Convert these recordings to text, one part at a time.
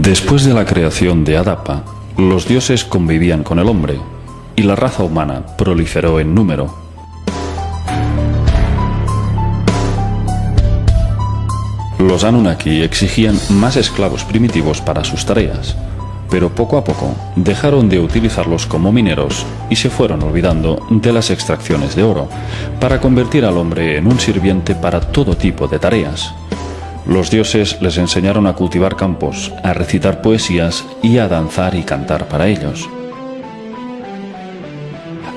Después de la creación de Adapa, los dioses convivían con el hombre y la raza humana proliferó en número. Los Anunnaki exigían más esclavos primitivos para sus tareas, pero poco a poco dejaron de utilizarlos como mineros y se fueron olvidando de las extracciones de oro para convertir al hombre en un sirviente para todo tipo de tareas. Los dioses les enseñaron a cultivar campos, a recitar poesías y a danzar y cantar para ellos,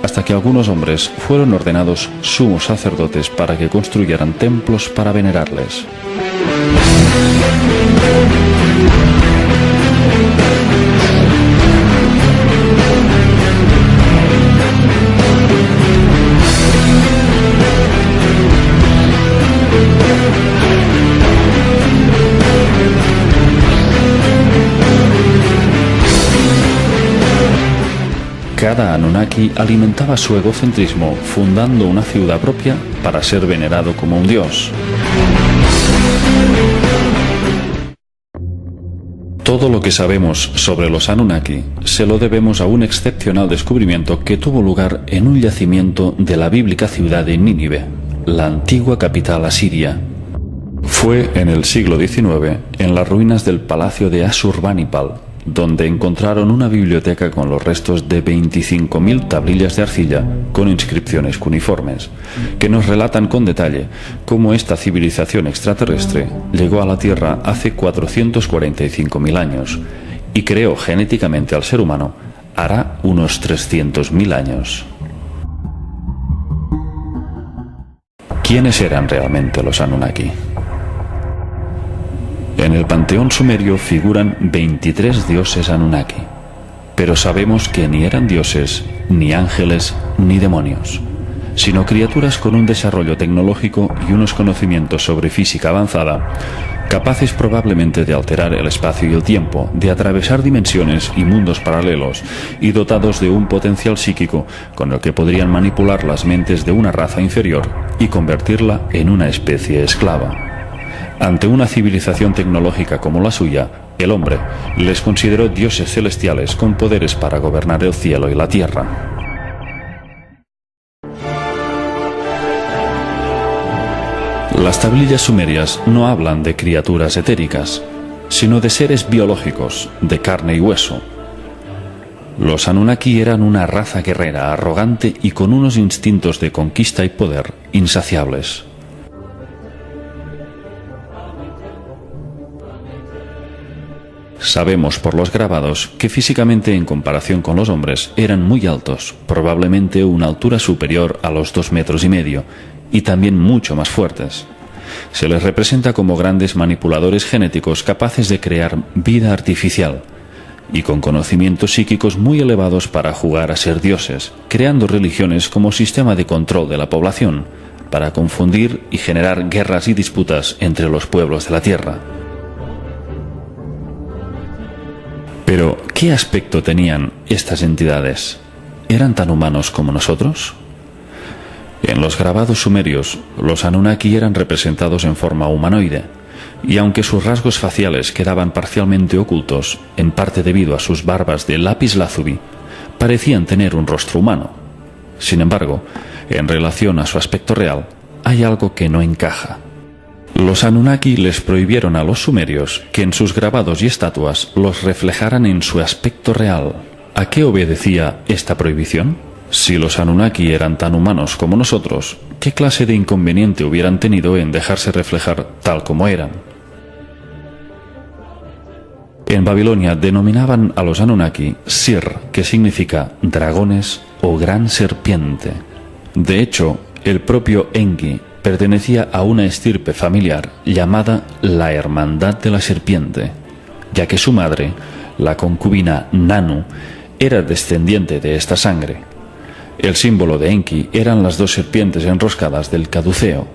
hasta que algunos hombres fueron ordenados sumos sacerdotes para que construyeran templos para venerarles. Cada Anunnaki alimentaba su egocentrismo fundando una ciudad propia para ser venerado como un dios. Todo lo que sabemos sobre los Anunnaki se lo debemos a un excepcional descubrimiento que tuvo lugar en un yacimiento de la bíblica ciudad de Nínive, la antigua capital asiria. Fue en el siglo XIX, en las ruinas del palacio de Asurbanipal, donde encontraron una biblioteca con los restos de 25.000 tablillas de arcilla con inscripciones cuneiformes, que nos relatan con detalle cómo esta civilización extraterrestre llegó a la Tierra hace 445.000 años y creó genéticamente al ser humano hará unos 300.000 años. ¿Quiénes eran realmente los Anunnaki? En el panteón sumerio figuran 23 dioses Anunnaki, pero sabemos que ni eran dioses, ni ángeles, ni demonios, sino criaturas con un desarrollo tecnológico y unos conocimientos sobre física avanzada, capaces probablemente de alterar el espacio y el tiempo, de atravesar dimensiones y mundos paralelos, y dotados de un potencial psíquico con el que podrían manipular las mentes de una raza inferior y convertirla en una especie esclava. Ante una civilización tecnológica como la suya, el hombre les consideró dioses celestiales con poderes para gobernar el cielo y la tierra. Las tablillas sumerias no hablan de criaturas etéricas, sino de seres biológicos, de carne y hueso. Los Anunnaki eran una raza guerrera, arrogante y con unos instintos de conquista y poder insaciables. Sabemos por los grabados que físicamente en comparación con los hombres eran muy altos, probablemente una altura superior a los 2,5 metros, y también mucho más fuertes. Se les representa como grandes manipuladores genéticos capaces de crear vida artificial y con conocimientos psíquicos muy elevados para jugar a ser dioses, creando religiones como sistema de control de la población, para confundir y generar guerras y disputas entre los pueblos de la Tierra. Pero, ¿qué aspecto tenían estas entidades? ¿Eran tan humanos como nosotros? En los grabados sumerios, los Anunnaki eran representados en forma humanoide, y aunque sus rasgos faciales quedaban parcialmente ocultos, en parte debido a sus barbas de lápiz lazuli, parecían tener un rostro humano. Sin embargo, en relación a su aspecto real, hay algo que no encaja. Los Anunnaki les prohibieron a los sumerios que en sus grabados y estatuas los reflejaran en su aspecto real. ¿A qué obedecía esta prohibición? Si los Anunnaki eran tan humanos como nosotros, ¿qué clase de inconveniente hubieran tenido en dejarse reflejar tal como eran? En Babilonia denominaban a los Anunnaki Sir, que significa dragones o gran serpiente. De hecho, el propio Enki pertenecía a una estirpe familiar llamada la Hermandad de la Serpiente, ya que su madre, la concubina Nanu, era descendiente de esta sangre. El símbolo de Enki eran las 2 serpientes enroscadas del caduceo.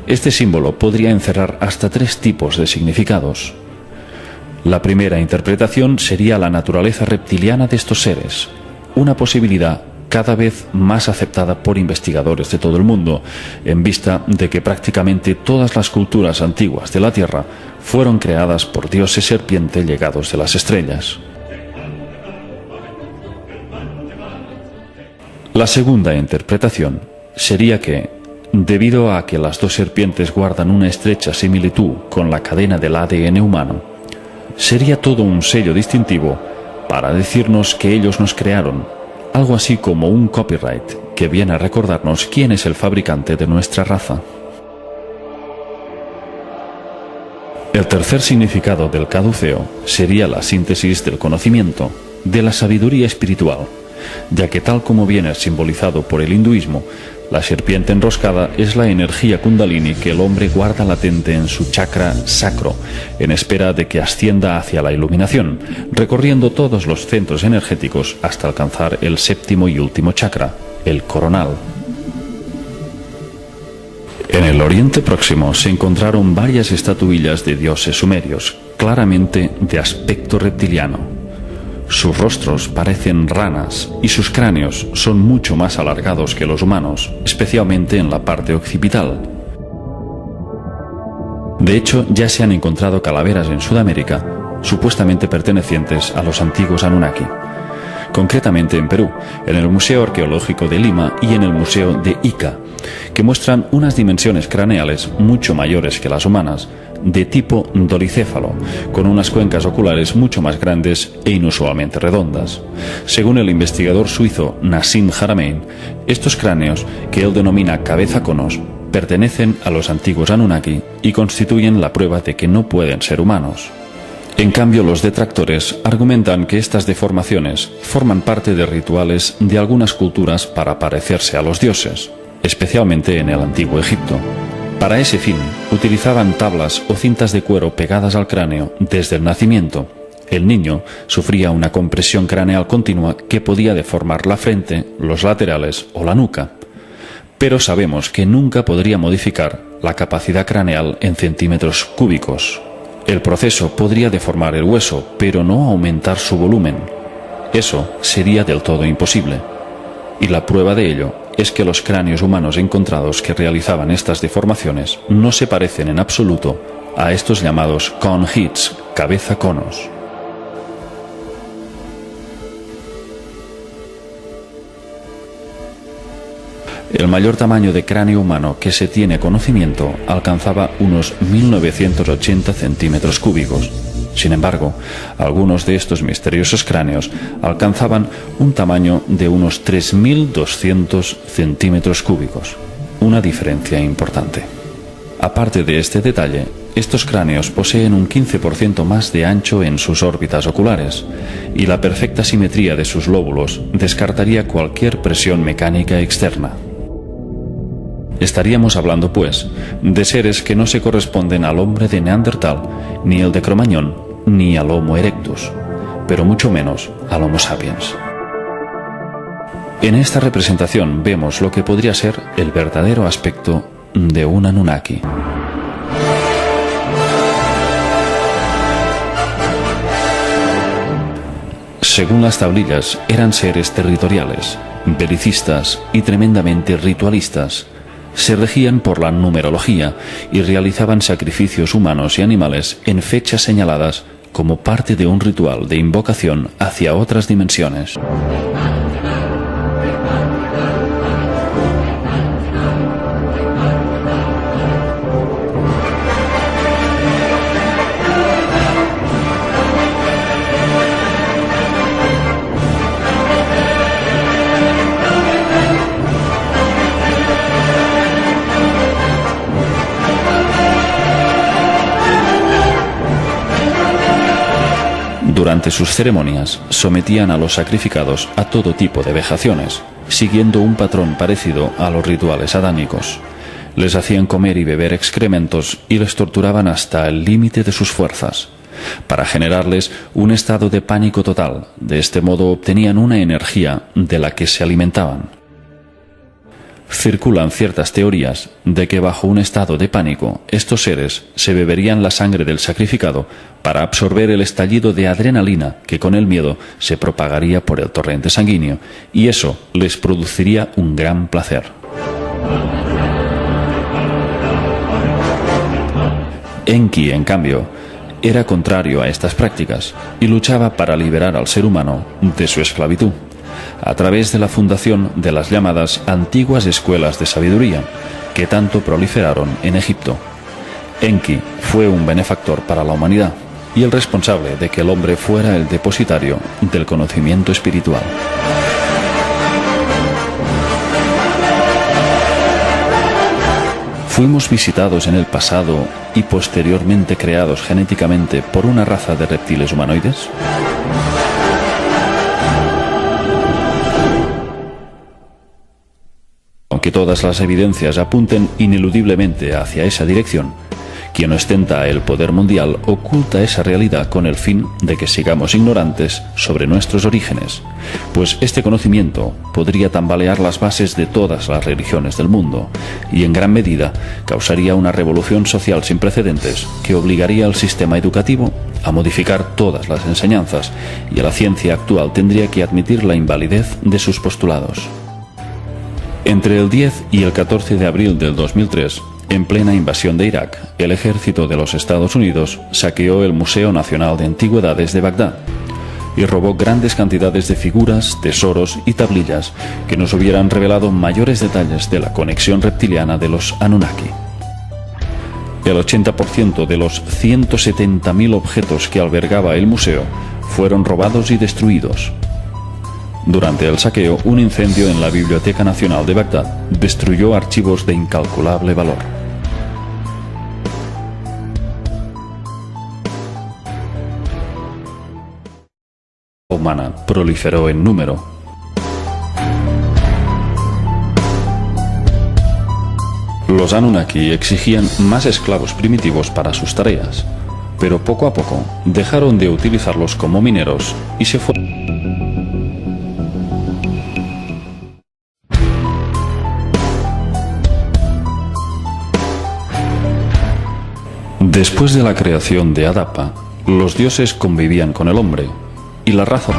Este símbolo podría encerrar hasta 3 tipos de significados. La primera interpretación sería la naturaleza reptiliana de estos seres. Una posibilidad cada vez más aceptada por investigadores de todo el mundo, en vista de que prácticamente todas las culturas antiguas de la Tierra fueron creadas por dioses serpiente llegados de las estrellas. La segunda interpretación sería que, debido a que las dos serpientes guardan una estrecha similitud con la cadena del ADN humano, sería todo un sello distintivo para decirnos que ellos nos crearon, algo así como un copyright que viene a recordarnos quién es el fabricante de nuestra raza. El tercer significado del caduceo sería la síntesis del conocimiento, de la sabiduría espiritual, ya que tal como viene simbolizado por el hinduismo, la serpiente enroscada es la energía kundalini que el hombre guarda latente en su chakra sacro, en espera de que ascienda hacia la iluminación, recorriendo todos los centros energéticos hasta alcanzar el séptimo y último chakra, el coronal. En el Oriente Próximo se encontraron varias estatuillas de dioses sumerios, claramente de aspecto reptiliano. Sus rostros parecen ranas y sus cráneos son mucho más alargados que los humanos, especialmente en la parte occipital. De hecho, ya se han encontrado calaveras en Sudamérica, supuestamente pertenecientes a los antiguos Anunnaki. Concretamente en Perú, en el Museo Arqueológico de Lima y en el Museo de Ica, que muestran unas dimensiones craneales mucho mayores que las humanas, de tipo dolicéfalo, con unas cuencas oculares mucho más grandes e inusualmente redondas. Según el investigador suizo Nassim Haramein, estos cráneos, que él denomina cabeza conos, pertenecen a los antiguos Anunnaki y constituyen la prueba de que no pueden ser humanos. En cambio, los detractores argumentan que estas deformaciones forman parte de rituales de algunas culturas para parecerse a los dioses, especialmente en el antiguo Egipto. Para ese fin, utilizaban tablas o cintas de cuero pegadas al cráneo desde el nacimiento. El niño sufría una compresión craneal continua que podía deformar la frente, los laterales o la nuca. Pero sabemos que nunca podría modificar la capacidad craneal en centímetros cúbicos. El proceso podría deformar el hueso, pero no aumentar su volumen. Eso sería del todo imposible. Y la prueba de ello es que los cráneos humanos encontrados que realizaban estas deformaciones no se parecen en absoluto a estos llamados cone heads, cabeza conos. El mayor tamaño de cráneo humano que se tiene conocimiento alcanzaba unos 1980 centímetros cúbicos. Sin embargo, algunos de estos misteriosos cráneos alcanzaban un tamaño de unos 3.200 centímetros cúbicos, una diferencia importante. Aparte de este detalle, estos cráneos poseen un 15% más de ancho en sus órbitas oculares, y la perfecta simetría de sus lóbulos descartaría cualquier presión mecánica externa. Estaríamos hablando, pues, de seres que no se corresponden al hombre de Neandertal, ni el de Cromañón, ni al Homo erectus, pero mucho menos al Homo sapiens. En esta representación vemos lo que podría ser el verdadero aspecto de un Anunnaki. Según las tablillas, eran seres territoriales, belicistas y tremendamente ritualistas. Se regían por la numerología y realizaban sacrificios humanos y animales en fechas señaladas como parte de un ritual de invocación hacia otras dimensiones. Durante sus ceremonias, sometían a los sacrificados a todo tipo de vejaciones, siguiendo un patrón parecido a los rituales adámicos. Les hacían comer y beber excrementos y les torturaban hasta el límite de sus fuerzas, para generarles un estado de pánico total. De este modo obtenían una energía de la que se alimentaban. Circulan ciertas teorías de que bajo un estado de pánico estos seres se beberían la sangre del sacrificado para absorber el estallido de adrenalina que con el miedo se propagaría por el torrente sanguíneo, y eso les produciría un gran placer. Enki, en cambio, era contrario a estas prácticas y luchaba para liberar al ser humano de su esclavitud, a través de la fundación de las llamadas antiguas escuelas de sabiduría, que tanto proliferaron en Egipto. Enki fue un benefactor para la humanidad y el responsable de que el hombre fuera el depositario del conocimiento espiritual. Fuimos visitados en el pasado y posteriormente creados genéticamente por una raza de reptiles humanoides. Aunque todas las evidencias apunten ineludiblemente hacia esa dirección, quien ostenta el poder mundial oculta esa realidad con el fin de que sigamos ignorantes sobre nuestros orígenes, pues este conocimiento podría tambalear las bases de todas las religiones del mundo y en gran medida causaría una revolución social sin precedentes que obligaría al sistema educativo a modificar todas las enseñanzas, y la ciencia actual tendría que admitir la invalidez de sus postulados. Entre el 10 y el 14 de abril del 2003, en plena invasión de Irak, el ejército de los Estados Unidos saqueó el Museo Nacional de Antigüedades de Bagdad y robó grandes cantidades de figuras, tesoros y tablillas que nos hubieran revelado mayores detalles de la conexión reptiliana de los Anunnaki. El 80% de los 170.000 objetos que albergaba el museo fueron robados y destruidos. Durante el saqueo, un incendio en la Biblioteca Nacional de Bagdad destruyó archivos de incalculable valor. La humana proliferó en número. Los Anunnaki exigían más esclavos primitivos para sus tareas, pero poco a poco dejaron de utilizarlos como mineros y se fueron. Después de la creación de Adapa, los dioses convivían con el hombre, y la raza